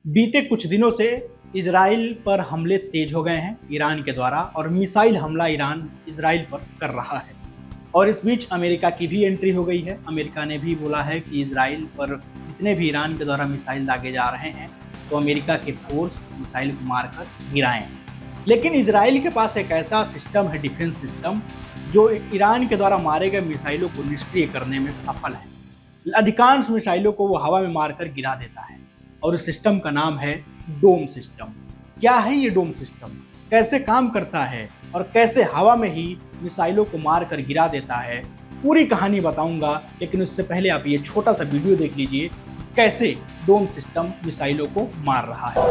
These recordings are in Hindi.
बीते कुछ दिनों से इजराइल पर हमले तेज हो गए हैं ईरान के द्वारा और मिसाइल हमला ईरान इजराइल पर कर रहा है। और इस बीच अमेरिका की भी एंट्री हो गई है। अमेरिका ने भी बोला है कि इजराइल पर जितने भी ईरान के द्वारा मिसाइल दागे जा रहे हैं तो अमेरिका के फोर्स उस मिसाइल को मारकर गिराएं। लेकिन इजराइल के पास एक ऐसा सिस्टम है, डिफेंस सिस्टम, जो ईरान के द्वारा मारे गए मिसाइलों को निष्क्रिय करने में सफल है। अधिकांश मिसाइलों को वो हवा में मारकर गिरा देता है और उस सिस्टम का नाम है डोम सिस्टम। क्या है ये डोम सिस्टम, कैसे काम करता है और कैसे हवा में ही मिसाइलों को मार कर गिरा देता है, पूरी कहानी बताऊंगा। लेकिन उससे पहले आप ये छोटा सा वीडियो देख लीजिए कैसे डोम सिस्टम मिसाइलों को मार रहा है।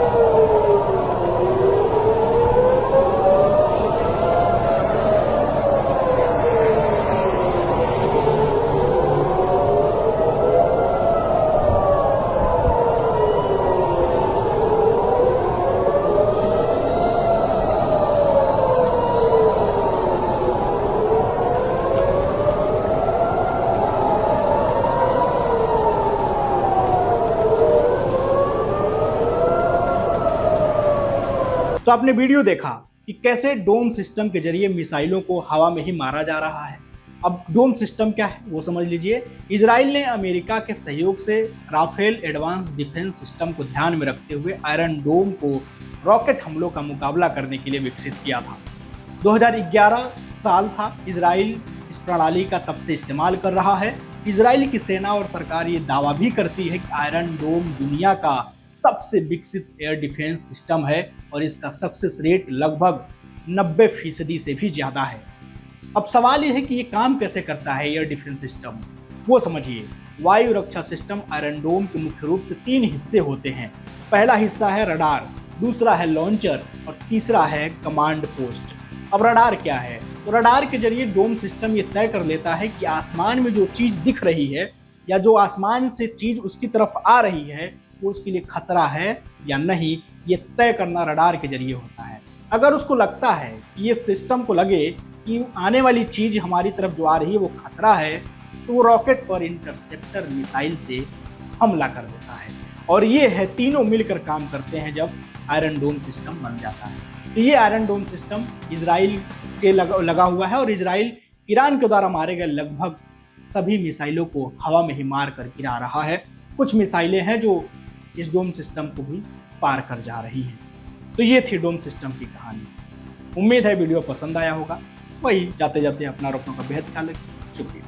तो आपने वीडियो देखा कि कैसे डोम सिस्टम के जरिए मिसाइलों को हवा में ही मारा जा रहा है। अब डोम सिस्टम क्या है वो समझ लीजिए। इजराइल ने अमेरिका के सहयोग से राफेल एडवांस डिफेंस सिस्टम को ध्यान में रखते हुए आयरन डोम को रॉकेट हमलों का मुकाबला करने के लिए विकसित किया था। 2011 साल था, इजराइल इस प्रणाली का तब से इस्तेमाल कर रहा है। इजराइल की सेना और सरकार ये दावा भी करती है कि आयरन डोम दुनिया का सबसे विकसित एयर डिफेंस सिस्टम है और इसका सक्सेस रेट लगभग 90% से भी ज़्यादा है। अब सवाल यह है कि ये काम कैसे करता है एयर डिफेंस सिस्टम, वो समझिए। वायु रक्षा सिस्टम आयरन डोम के मुख्य रूप से 3 हिस्से होते हैं। पहला हिस्सा है रडार, दूसरा है लॉन्चर और तीसरा है कमांड पोस्ट। अब रडार क्या है? तो रडार के जरिए डोम सिस्टम ये तय कर लेता है कि आसमान में जो चीज़ दिख रही है या जो आसमान से चीज़ उसकी तरफ आ रही है वो उसके लिए खतरा है या नहीं, ये तय करना रडार के जरिए होता है। अगर उसको लगता है कि ये सिस्टम को लगे कि आने वाली चीज़ हमारी तरफ जो आ रही है वो खतरा है, तो वो रॉकेट पर इंटरसेप्टर मिसाइल से हमला कर देता है। और ये है तीनों मिलकर काम करते हैं जब आयरन डोम सिस्टम बन जाता है। तो ये आयरन डोम सिस्टम इजराइल के लगा हुआ है और इजराइल ईरान के द्वारा मारे गए लगभग सभी मिसाइलों को हवा में ही मार कर गिरा रहा है। कुछ मिसाइलें हैं जो इस डोम सिस्टम को भी पार कर जा रही हैं। तो ये थी डोम सिस्टम की कहानी। उम्मीद है वीडियो पसंद आया होगा। वही जाते जाते अपना और अपनों का बेहद ख्याल रखें। शुक्रिया।